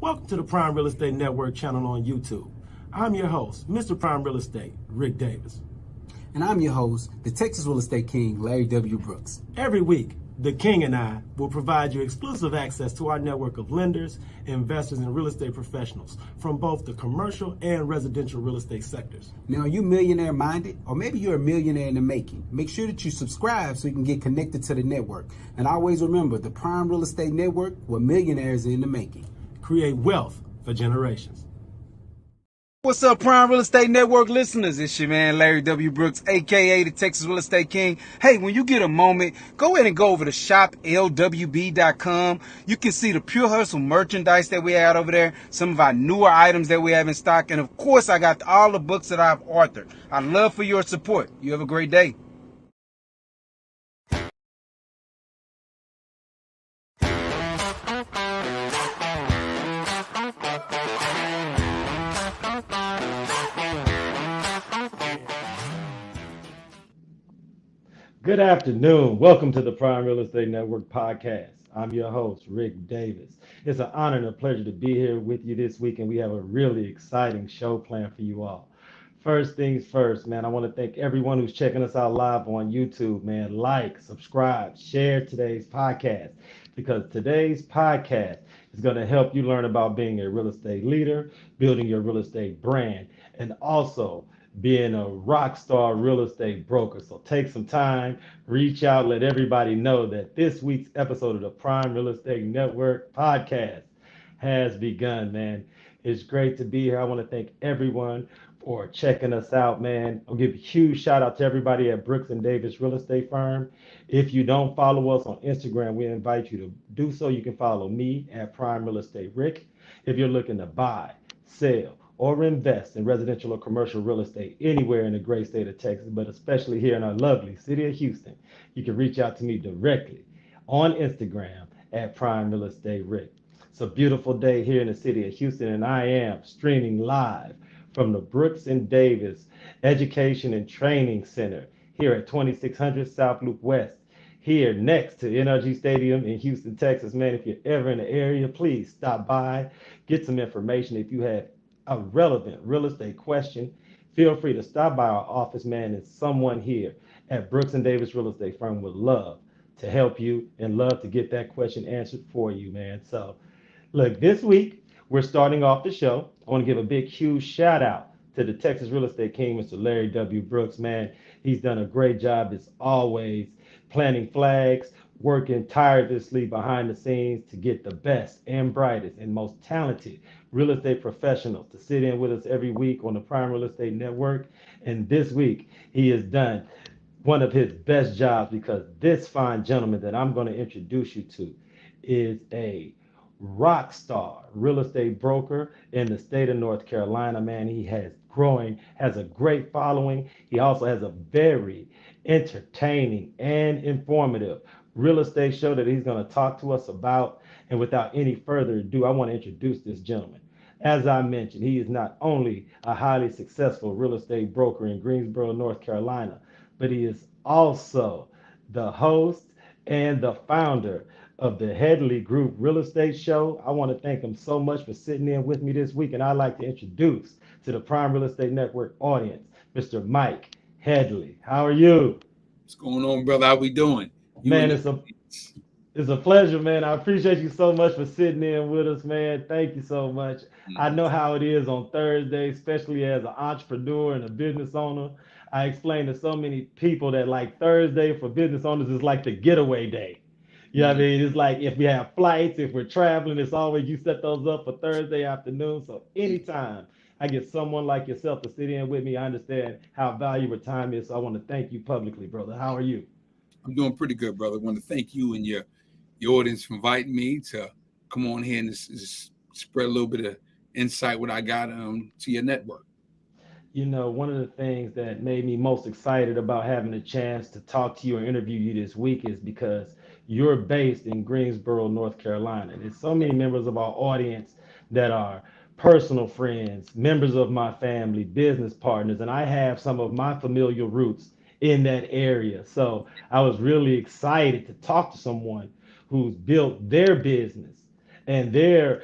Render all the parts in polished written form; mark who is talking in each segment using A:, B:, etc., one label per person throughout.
A: Welcome to the Prime Real Estate Network channel on YouTube. I'm your host, Mr. Prime Real Estate, Ric Davis.
B: And I'm your host, the Texas Real Estate King, LarryWBrooks.
A: Every week, the King and I will provide you exclusive access to our network of lenders, investors, and real estate professionals from both the commercial and residential real estate sectors.
B: Now, are you millionaire minded? Or maybe you're a millionaire in the making. Make sure that you subscribe so you can get connected to the network. And always remember, the Prime Real Estate Network, where millionaires are in the making.
A: Create wealth for generations.
B: What's up, Prime Real Estate Network listeners? It's your man, LarryWBrooks, a.k.a. the Texas Real Estate King. Hey, when you get a moment, go ahead and go over to shoplwb.com. You can see the Pure Hustle merchandise that we have over there, some of our newer items that we have in stock, and of course, I got all the books that I've authored. I'd love for your support. You have a great day.
A: Good afternoon. Welcome to the Prime Real Estate Network podcast. I'm your host, Ric Davis. It's an honor and a pleasure to be here with you this week, and we have a really exciting show planned for you all. First things first, man, I want to thank everyone who's checking us out live on YouTube, man. Like, subscribe, share today's podcast, because today's podcast is going to help you learn about being a real estate leader, building your real estate brand, and also being a rock star real estate broker. So take some time, reach out, let everybody know that this week's episode of the Prime Real Estate Network podcast has begun, man. It's great to be here. I want to thank everyone for checking us out, man. I'll give a huge shout out to everybody at Brooks and Davis Real Estate Firm. If you don't follow us on Instagram, we invite you to do so. You can follow me at Prime Real Estate Ric. If you're looking to buy, sell, or invest in residential or commercial real estate anywhere in the great state of Texas, but especially here in our lovely city of Houston, you can reach out to me directly on Instagram at Prime Real Estate Ric. It's a beautiful day here in the city of Houston, and I am streaming live from the Brooks and Davis Education and Training Center here at 2600 South Loop West, here next to NRG Stadium in Houston, Texas. Man, if you're ever in the area, please stop by, get some information. If you have a relevant real estate question, feel free to stop by our office, man, and someone here at Brooks and Davis Real Estate Firm would love to help you and love to get that question answered for you, man. So look, this week we're starting off the show. I want to give a big, huge shout out to the Texas Real Estate King, Mr. LarryWBrooks, man. He's done a great job as always, planting flags, working tirelessly behind the scenes to get the best and brightest and most talented real estate professionals to sit in with us every week on the Prime Real Estate Network. And this week, he has done one of his best jobs, because this fine gentleman that I'm going to introduce you to is a rock star real estate broker in the state of North Carolina, man. He has a great following. He also has a very entertaining and informative real estate show that he's going to talk to us about. And without any further ado, I want to introduce this gentleman. As I mentioned, he is not only a highly successful real estate broker in Greensboro, North Carolina, but he is also the host and the founder of the Headley Group Real Estate Show. I want to thank him so much for sitting in with me this week, and I'd like to introduce to the Prime Real Estate Network audience, Mr. Mike Headley. How are you?
C: What's going on, brother? How we doing?
A: Man, it's a pleasure, man. I appreciate you so much for sitting in with us, man. Thank you so much. I know how it is on Thursday, especially as an entrepreneur and a business owner. I explain to so many people that like Thursday for business owners is like the getaway day. You know what I mean? It's like if we have flights, if we're traveling, it's always you set those up for Thursday afternoon. So anytime I get someone like yourself to sit in with me, I understand how valuable time is. So I want to thank you publicly, brother. How are you?
C: I'm doing pretty good, brother. I want to thank you and your audience for inviting me to come on here and just spread a little bit of insight what I got to your network.
A: You know, one of the things that made me most excited about having a chance to talk to you and interview you this week is because you're based in Greensboro, North Carolina. There's so many members of our audience that are personal friends, members of my family, business partners, and I have some of my familial roots in that area. So I was really excited to talk to someone who's built their business and their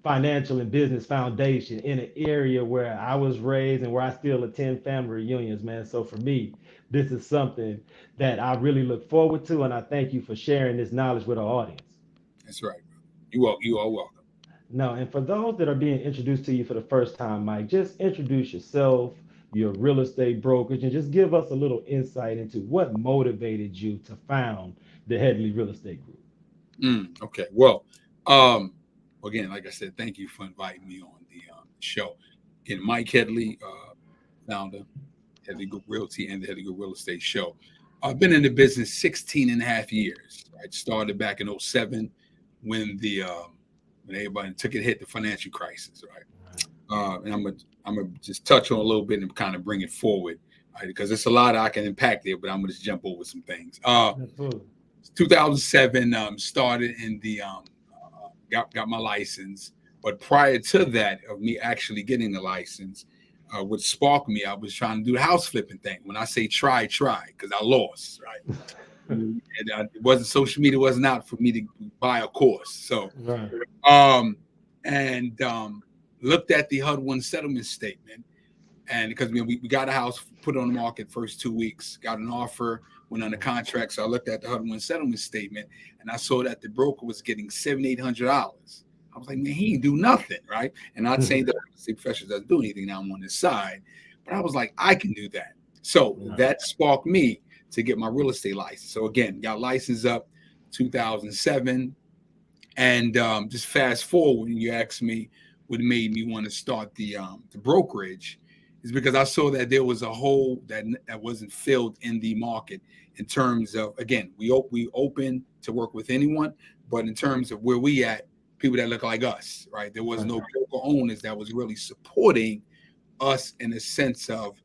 A: financial and business foundation in an area where I was raised and where I still attend family reunions, man. So for me, this is something that I really look forward to, and I thank you for sharing this knowledge with our audience.
C: That's right. You are welcome.
A: Now, and for those that are being introduced to you for the first time, Mike, just introduce yourself, your real estate brokerage, and just give us a little insight into what motivated you to found the Headley Real Estate Group.
C: Okay. Well, um, again, like I said, thank you for inviting me on the show. Again, Mike Headley, founder, Headley Group Realty and the Headley Group Real Estate Show. I've been in the business 16 and a half years. Right? Started back in '07 when when everybody took a hit, the financial crisis, right? And I'm gonna just touch on a little bit and kind of bring it forward, right? Because it's a lot I can impact there, but I'm gonna just jump over some things. 2007, started in the got my license, but prior to that, of me actually getting the license, what sparked me, I was trying to do the house flipping thing. When I say try, because I lost, right? And it wasn't social media wasn't out for me to buy a course. So, looked at the HUD-1 settlement statement, and because we got a house, put it on the market first 2 weeks, got an offer, went under contract. So I looked at the HUD-1 settlement statement, and I saw that the broker was getting $700-800. I was like, man, he ain't do nothing, right? And I'd say that the professional doesn't do anything now. I'm on this side, but I was like, I can do that. So that sparked me to get my real estate license. So again, got licensed up 2007, and just fast forward, when you ask me what made me want to start the brokerage, is because I saw that there was a hole that wasn't filled in the market in terms of, again, we open to work with anyone, but in terms of where we at, people that look like us, right? There was no broker owners that was really supporting us in a sense of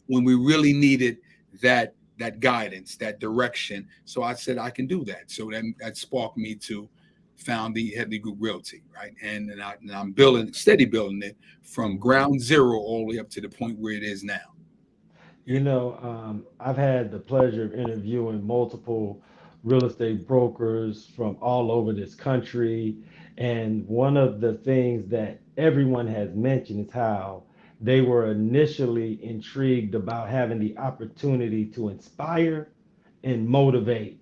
C: when we really needed that guidance, that direction. So I said I can do that. So that sparked me to found the Headley Group Realty, right? And I'm steady building it from ground zero all the way up to the point where it is now.
A: You know, I've had the pleasure of interviewing multiple real estate brokers from all over this country. And one of the things that everyone has mentioned is how they were initially intrigued about having the opportunity to inspire and motivate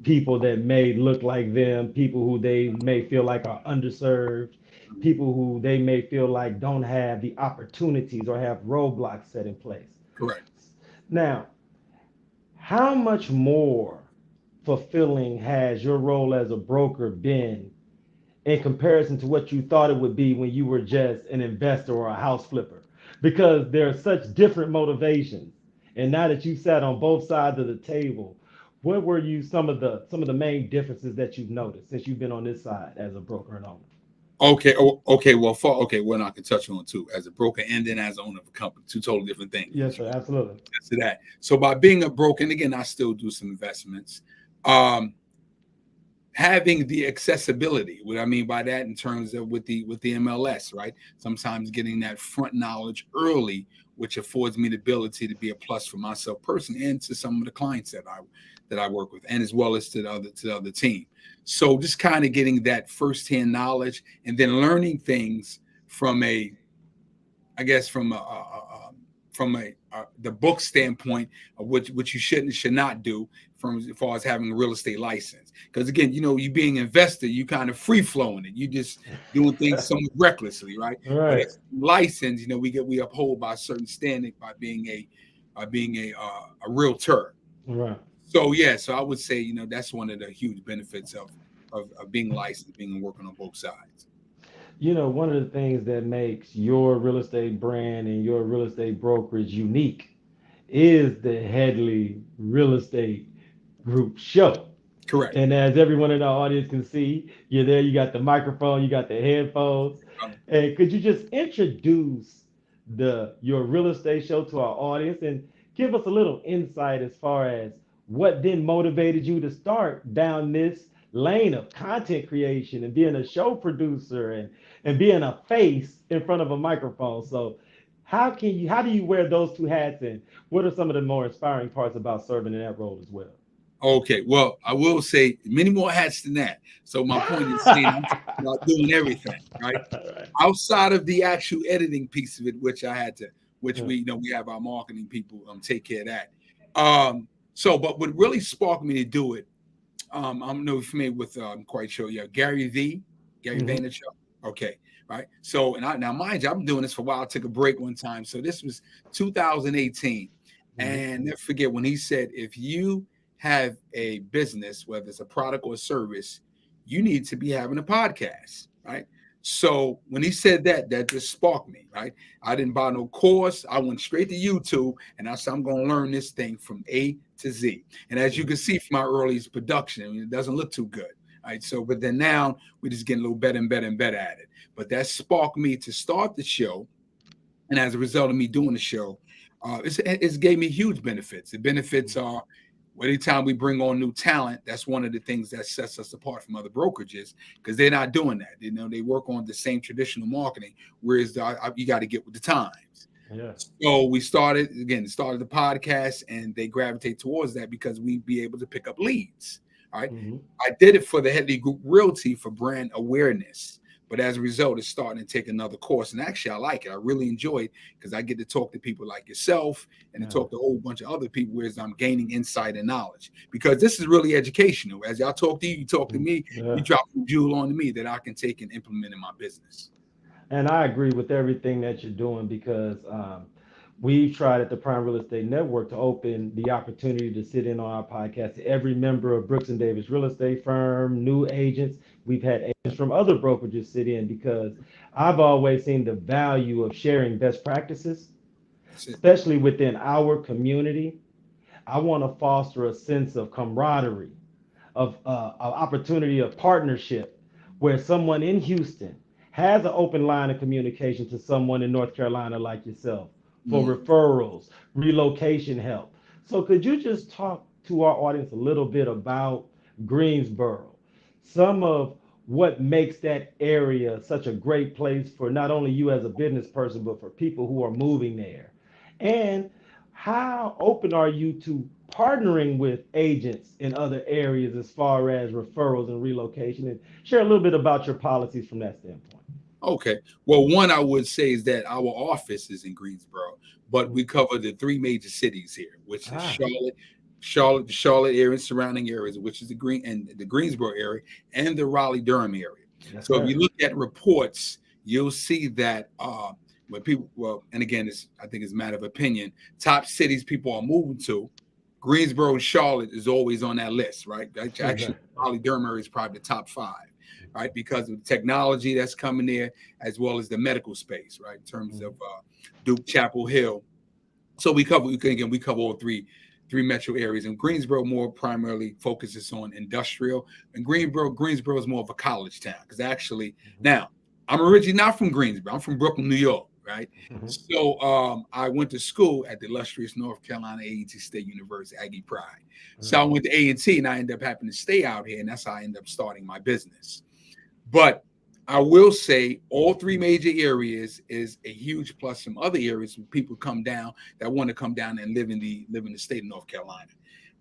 A: people that may look like them, people who they may feel like are underserved, people who they may feel like don't have the opportunities or have roadblocks set in place.
C: Correct.
A: Now, how much more fulfilling has your role as a broker been in comparison to what you thought it would be when you were just an investor or a house flipper? Because there are such different motivations. And now that you sat on both sides of the table, what were some of the main differences that you've noticed since you've been on this side as a broker and owner?
C: Okay. Okay. Well, I can touch on too, as a broker and then as owner of a company, two totally different things.
A: Yes, sir, absolutely.
C: To that. So by being a broker, and again, I still do some investments. Having the accessibility, what I mean by that in terms of with the MLS, right? Sometimes getting that front knowledge early, which affords me the ability to be a plus for myself personally and to some of the clients that I work with, and as well as to the other team. So just kind of getting that firsthand knowledge and then learning things from the book standpoint of what you should and should not do from as far as having a real estate license. Because again, you being an investor, you kind of free flowing it. You just doing things somewhat recklessly, right?
A: Right.
C: But license, we uphold by a certain standing by being a realtor.
A: Right.
C: So so I would say, that's one of the huge benefits of being licensed, being working on both sides.
A: One of the things that makes your real estate brand and your real estate brokerage unique is the Headley Real Estate Group show.
C: Correct.
A: And as everyone in our audience can see, you're there, you got the microphone, you got the headphones. And could you just introduce your real estate show to our audience and give us a little insight as far as what then motivated you to start down this lane of content creation and being a show producer and being a face in front of a microphone? So how do you wear those two hats, and what are some of the more inspiring parts about serving in that role as well?
C: Okay, well, I will say many more hats than that. So my point is saying I'm talking about doing everything, right?
A: Right.
C: Outside of the actual editing piece of it, which I had to, which
A: Yeah.
C: we have our marketing people take care of that. But what really sparked me to do it, I'm no familiar with I'm quite sure, yeah, Gary
A: Mhm.
C: Vaynerchuk. Okay, right. So now mind you, I'm doing this for a while. I took a break one time. So this was 2018.
A: Mhm.
C: And never forget when he said, if you have a business, whether it's a product or a service, you need to be having a podcast, right? So when he said that, that just sparked me, right? I didn't buy no course. I went straight to YouTube and I said, I'm going to learn this thing from A to Z. And as you can see from my earliest production, I mean, it doesn't look too good. Right. So, but then now we're just getting a little better and better and better at it. But that sparked me to start the show. And as a result of me doing the show, it's gave me huge benefits. The benefits are anytime we bring on new talent, that's one of the things that sets us apart from other brokerages because they're not doing that. They work on the same traditional marketing, whereas you got to get with the times.
A: Yeah.
C: So we started the podcast, and they gravitate towards that because we be able to pick up leads. All right.
A: Mhm.
C: I did it for the Headley Group Realty for brand awareness. But as a result, it's starting to take another course. And actually, I like it. I really enjoy it because I get to talk to people like yourself and to
A: Yeah.
C: talk to a whole bunch of other people where I'm gaining insight and knowledge. Because this is really educational. As y'all talk to you, you talk to
A: Mhm.
C: me,
A: Yeah.
C: you drop a jewel on to me that I can take and implement in my business.
A: And I agree with everything that you're doing because we've tried at the Prime Real Estate Network to open the opportunity to sit in on our podcast to every member of Brooks and Davis Real Estate Firm, new agents. We've had agents from other brokerages sit in because I've always seen the value of sharing best practices,
C: That's it.
A: especially within our community. I want to foster a sense of camaraderie, of opportunity of partnership, where someone in Houston has an open line of communication to someone in North Carolina like yourself for
C: Mm.
A: referrals, relocation help. So could you just talk to our audience a little bit about Greensboro, some of what makes that area such a great place for not only you as a business person, but for people who are moving there? And how open are you to partnering with agents in other areas as far as referrals and relocation? And share a little bit about your policies from that standpoint.
C: Okay. Well, one I would say is that our office is in Greensboro, but we cover the three major cities here, which is
A: Ah,
C: the Charlotte area and surrounding areas, which is the Greensboro area and the Raleigh Durham area.
A: yes,
C: So if
A: sir.
C: you look at reports, you'll see that when people, and again, I think it's a matter of opinion, top cities people are moving to, Greensboro and Charlotte is always on that list, right? Actually, Raleigh Durham area is probably the top five, right? Because of the technology that's coming there, as well as the medical space, right? In terms of Duke, Chapel Hill. So we cover all three metro areas, and Greensboro more primarily focuses on industrial, and Greensboro is more of a college town because actually now I'm originally not from Greensboro. I'm from Brooklyn, New York, right? So I went to school at the illustrious North Carolina A&T State University, Aggie Pride. So I went to A&T, and I ended up having to stay out here, and that's how I ended up starting my business. But I will say all three major areas is a huge plus from other areas when people come down that want to come down and live in the state of North Carolina.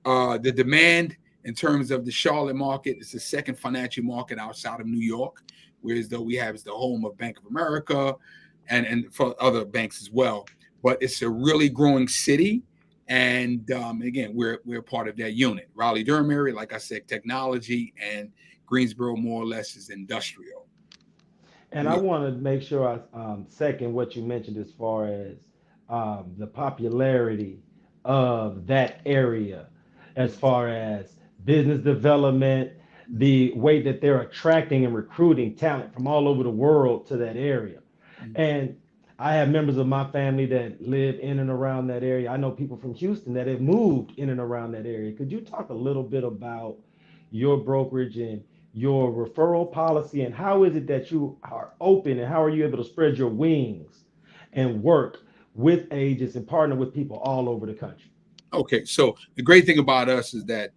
C: The demand in terms of the Charlotte market is the second financial market outside of New York, whereas though we have is the home of Bank of America and for other banks as well. But it's a really growing city. And again, we're part of that unit. Raleigh Durham area, like I said, technology, and Greensboro more or less is industrial.
A: And I
C: Yeah.
A: want to make sure I second what you mentioned as far as the popularity of that area, as far as business development, the way that they're attracting and recruiting talent from all over the world to that area. And I have members of my family that live in and around that area. I know people from Houston that have moved in and around that area. Could you talk a little bit about your brokerage and your referral policy, and how is it that you are open, and how are you able to spread your wings and work with agents and partner with people all over the country?
C: Okay. So the great thing about us is that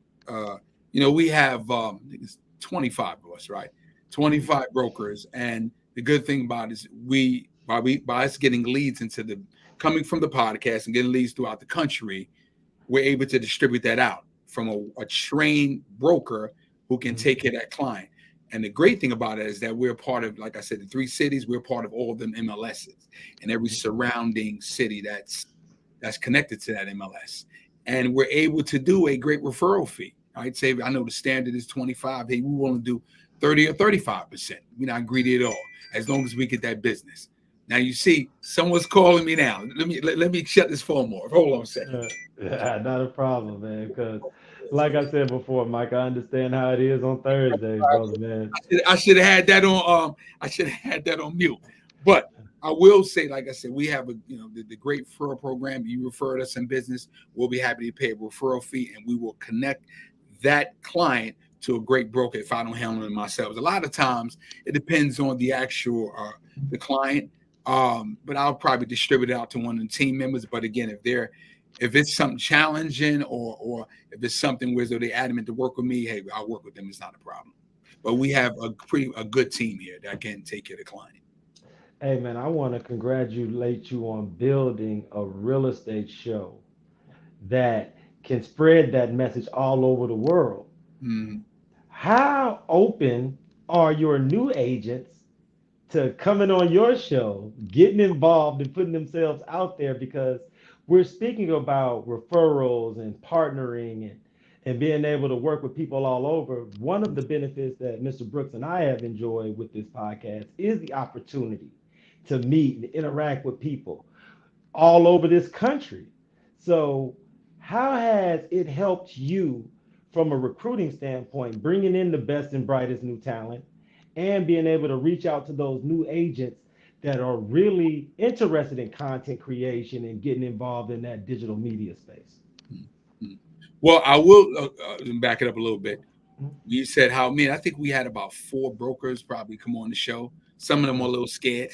C: we have I think it's 25 of us, right? 25 brokers, and the good thing about it is by us getting leads into the coming from the podcast and getting leads throughout the country, we're able to distribute that out from a trained broker who can take care of that client. And the great thing about it is that we're part of, like I said, the 3 cities. We're part of all of them MLSs and every surrounding city that's connected to that MLS. And we're able to do a great referral fee. Right? Say, I know the standard is 25. Hey, we want to do 30 or 35%. We're not greedy at all, as long as we get that business. Now you see, someone's calling me now. Let me shut this phone off. Hold on a second.
A: Not a problem, man. Because, like I said before, Mike, I understand how it is on Thursdays, brother, man.
C: I should have had that on. I should have had that on mute. But I will say, like I said, we have the great referral program. You referred us in business, we'll be happy to pay a referral fee, and we will connect that client to a great broker if I don't handle it myself. A lot of times it depends on the actual the client. But I'll probably distribute it out to one of the team members. But again, if it's something challenging or if it's something where they're adamant to work with me, hey, I'll work with them. It's not a problem. But we have a good team here that can take care of the client.
A: Hey, man, I want to congratulate you on building a real estate show that can spread that message all over the world.
C: Mm.
A: How open are your new agents to coming on your show, getting involved and putting themselves out there? Because we're speaking about referrals and partnering and being able to work with people all over. One of the benefits that Mr. Brooks and I have enjoyed with this podcast is the opportunity to meet and interact with people all over this country. So how has it helped you from a recruiting standpoint, bringing in the best and brightest new talent and being able to reach out to those new agents that are really interested in content creation and getting involved in that digital media space?
C: Well, I will back it up a little bit. You said I think we had about 4 brokers probably come on the show. Some of them were a little scared.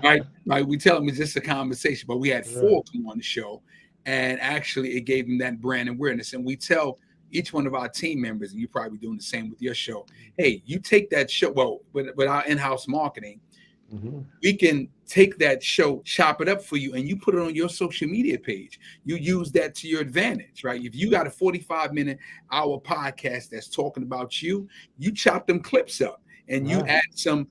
C: Right. We tell them it's just a conversation, but we had 4 come on the show. And actually, it gave them that brand awareness. And we tell each one of our team members, and you're probably doing the same with your show, hey, you take that show, well, with our in-house marketing, we can take that show, chop it up for you, and you put it on your social media page. You use that to your advantage, right? If you got a 45-minute hour podcast that's talking about you chop them clips up and you add some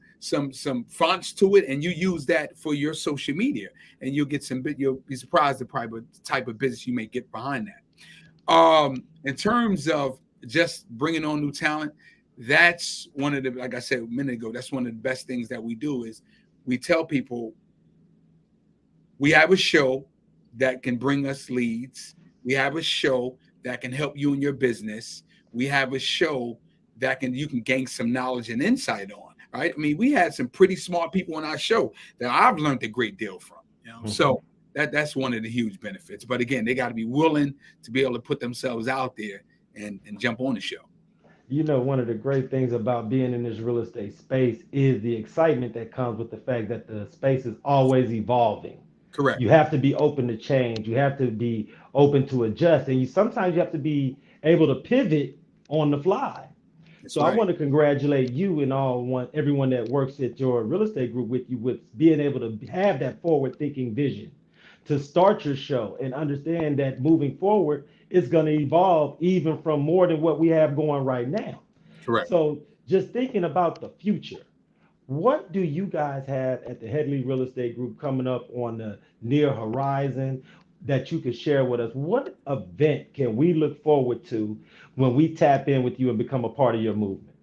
C: fonts to it, and you use that for your social media, and you'll be surprised the type of business you may get behind that. In terms of just bringing on new talent, that's one of the, like I said a minute ago, that's one of the best things that we do is we tell people we have a show that can bring us leads. We have a show that can help you in your business. We have a show that you can gain some knowledge and insight on, right? I mean, we had some pretty smart people on our show that I've learned a great deal from, So that's one of the huge benefits. But again, they got to be willing to be able to put themselves out there and jump on the show.
A: One of the great things about being in this real estate space is the excitement that comes with the fact that the space is always evolving.
C: Correct.
A: You have to be open to change. You have to be open to adjust. And sometimes you have to be able to pivot on the fly. So right. I want to congratulate you and everyone that works at your real estate group with you, with being able to have that forward-thinking vision to start your show and understand that moving forward, it's going to evolve even from more than what we have going right now.
C: Correct.
A: So just thinking about the future, what do you guys have at the Headley Real Estate Group coming up on the near horizon that you could share with us? What event can we look forward to when we tap in with you and become a part of your movement?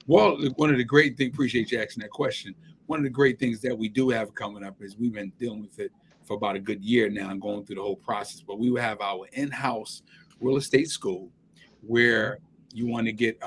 C: Well, one of the great things, appreciate you asking that question. One of the great things that we do have coming up is we've been dealing with it for about a good year now and going through the whole process, but we will have our in-house real estate school where you want to get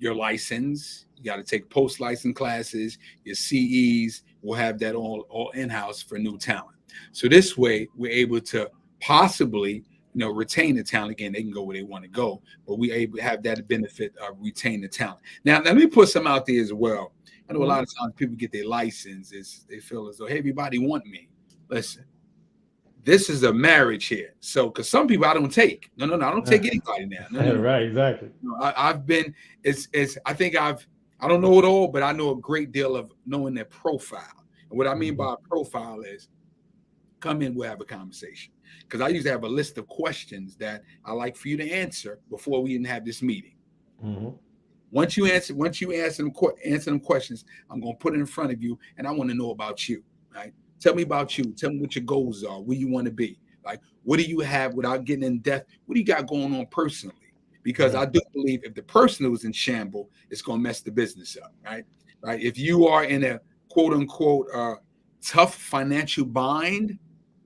C: your license. You got to take post-license classes, your CEs. We'll have that all in-house for new talent. So this way we're able to possibly, retain the talent. Again, they can go where they want to go, but we able to have that benefit of retain the talent. Now, let me put some out there as well. I know a lot of times people get their license, they feel as though, hey, everybody want me. Listen, this is a marriage here. So, because some people I don't take. No, I don't take anybody now. No.
A: Right, exactly.
C: I've been, I don't know it all, but I know a great deal of knowing their profile. And what I mean by profile is come in, we'll have a conversation. because I used to have a list of questions that I like for you to answer before we even have this meeting.
A: Mm-hmm.
C: Once you answer them questions, I'm going to put it in front of you, and I want to know about you, right? Tell me about you. Tell me what your goals are, where you want to be. Like, what do you have without getting in depth? What do you got going on personally? Because I do believe if the personal is in shambles, it's going to mess the business up, right? Right. If you are in a quote unquote tough financial bind,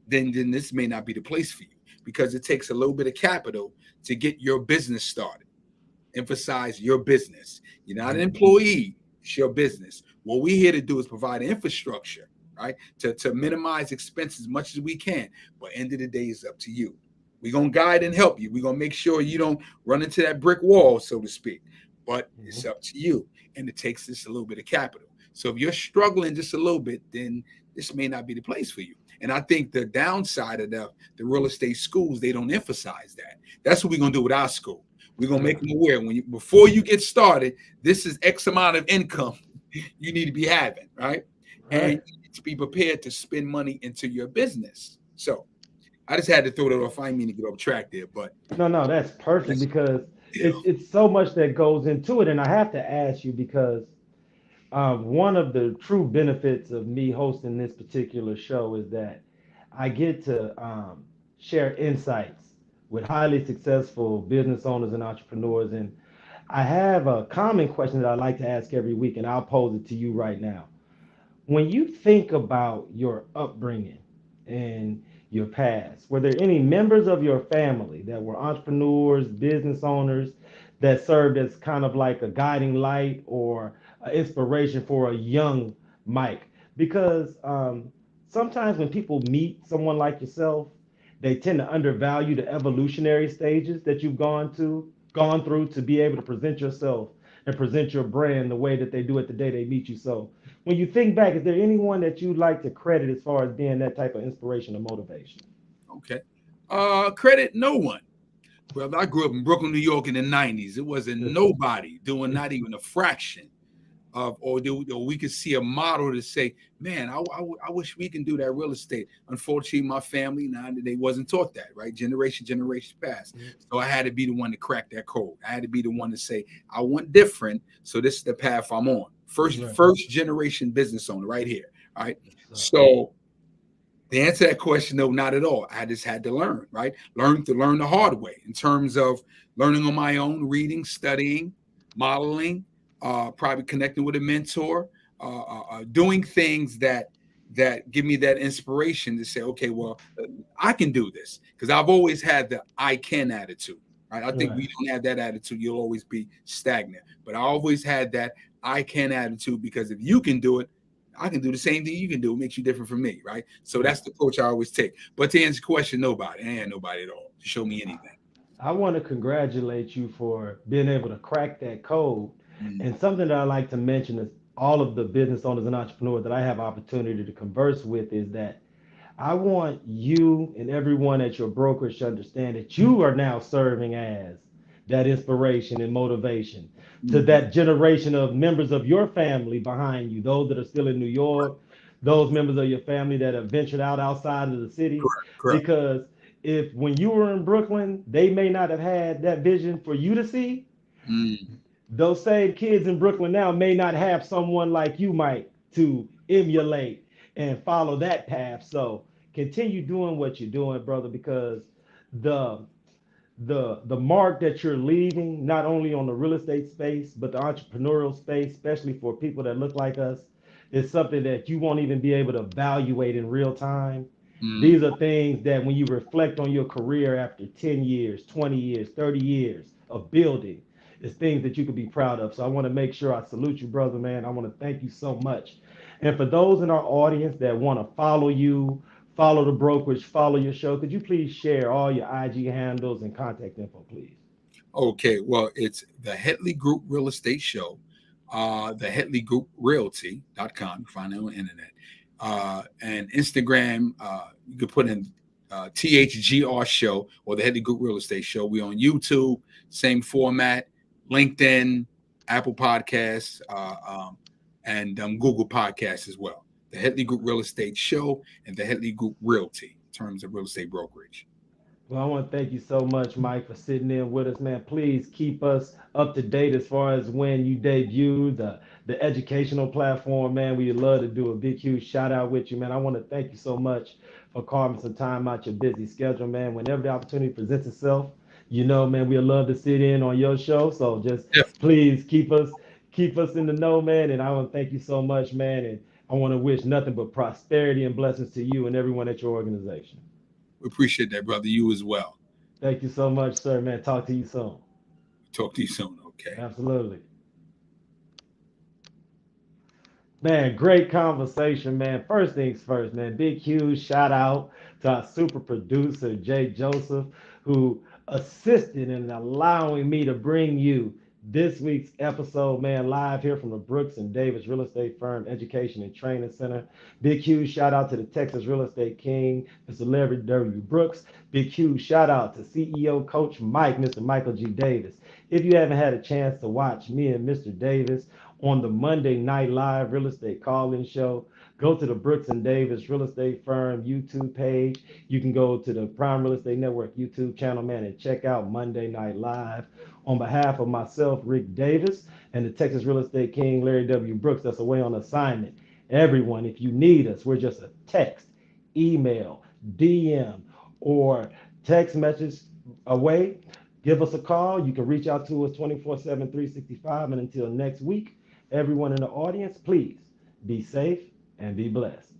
C: then this may not be the place for you, because it takes a little bit of capital to get your business started. Emphasize your business. You're not an employee, it's your business. What we're here to do is provide infrastructure, right? To minimize expenses as much as we can. But end of the day, it's up to you. We're going to guide and help you. We're going to make sure you don't run into that brick wall, so to speak. But it's up to you. And it takes just a little bit of capital. So if you're struggling just a little bit, then this may not be the place for you. And I think the downside of the real estate schools, they don't emphasize that. That's what we're going to do with our school. We're going to make them aware before you get started, this is X amount of income you need to be having, right? And you need to be prepared to spend money into your business. So I just had to throw that off. I didn't mean to get off track there, but
A: No, that's perfect, because it's so much that goes into it. And I have to ask you, because one of the true benefits of me hosting this particular show is that I get to share insights with highly successful business owners and entrepreneurs. And I have a common question that I like to ask every week, and I'll pose it to you right now. When you think about your upbringing and your past, were there any members of your family that were entrepreneurs, business owners, that served as kind of like a guiding light or inspiration for a young Mike? Because sometimes when people meet someone like yourself, they tend to undervalue the evolutionary stages that you've gone through to be able to present yourself and present your brand the way that they do it the day they meet you. So when you think back, is there anyone that you'd like to credit as far as being that type of inspiration or motivation?
C: Okay. Credit no one. Well, I grew up in Brooklyn, New York in the 90s. It wasn't nobody doing not even a fraction of, or we could see a model to say, man, I wish we can do that real estate. Unfortunately, my family, they wasn't taught that, right? Generation past. So I had to be the one to crack that code. I had to be the one to say, I want different. So this is the path I'm on. First generation business owner right here. All right. So the answer to that question, no, not at all. I just had to learn, right? Learn the hard way in terms of learning on my own, reading, studying, modeling, probably connecting with a mentor, doing things that give me that inspiration to say, okay, well, I can do this, because I've always had the I can attitude. Right? I think we don't have that attitude, you'll always be stagnant. But I always had that I can attitude, because if you can do it, I can do the same thing you can do. It makes you different from me, right? So that's the approach I always take. But to answer the question, nobody. Ain't nobody at all to show me anything.
A: I want to congratulate you for being able to crack that code. And something that I like to mention is all of the business owners and entrepreneurs that I have opportunity to converse with is that I want you and everyone at your brokerage to understand that you are now serving as that inspiration and motivation to that generation of members of your family behind you, those that are still in New York, those members of your family that have ventured out outside of the city.
C: Correct.
A: Because if when you were in Brooklyn, they may not have had that vision for you to see, those same kids in Brooklyn now may not have someone like you, Mike, to emulate and follow that path. So continue doing what you're doing, brother, because the mark that you're leaving, not only on the real estate space, but the entrepreneurial space, especially for people that look like us, is something that you won't even be able to evaluate in real time. These are things that when you reflect on your career after 10 years, 20 years, 30 years of building, it's things that you could be proud of. So I want to make sure I salute you, brother, man. I want to thank you so much. And for those in our audience that want to follow you, follow the brokerage, follow your show, could you please share all your IG handles and contact info, please?
C: Okay, well, it's the Headley Group Real Estate Show, the Headley Group Realty.com. You find it on the internet. And Instagram, you can put in THGR Show or the Headley Group Real Estate Show. We're on YouTube, same format, LinkedIn, Apple Podcasts, and Google Podcasts as well. The Headley Group Real Estate Show and the Headley Group Realty. terms of real estate brokerage.
A: Well, I want to thank you so much, Mike, for sitting in with us, man. Please keep us up to date as far as when you debut the educational platform, man. We'd love to do a big, huge shout out with you, man. I want to thank you so much for carving some time out your busy schedule, man. Whenever the opportunity presents itself, man, we'd love to sit in on your show. So just please keep us in the know, man. And I want to thank you so much, man. And I want to wish nothing but prosperity and blessings to you and everyone at your organization.
C: We appreciate that, brother. You as well.
A: Thank you so much, sir, man. Talk to you soon.
C: Talk to you soon. Okay.
A: Absolutely. Man, great conversation, man. First things first, man. Big, huge shout out to our super producer, Jay Joseph, who assisted in allowing me to bring you this week's episode, man, live here from the Brooks and Davis Real Estate Firm Education and Training Center. Big, huge shout out to the Texas Real Estate King, Mr. LarryWBrooks. Big, huge shout out to CEO Coach Mike, Mr. Michael G. Davis. If you haven't had a chance to watch me and Mr. Davis on the Monday Night Live Real Estate Call-In Show, go to the Brooks and Davis Real Estate Firm YouTube page. You can go to the Prime Real Estate Network YouTube channel, man, and check out Monday Night Live. On behalf of myself, Ric Davis, and the Texas Real Estate King, Larry W. Brooks, that's away on assignment. Everyone, if you need us, we're just a text, email, DM, or text message away. Give us a call. You can reach out to us 24/7, 365. And until next week, everyone in the audience, please be safe and be blessed.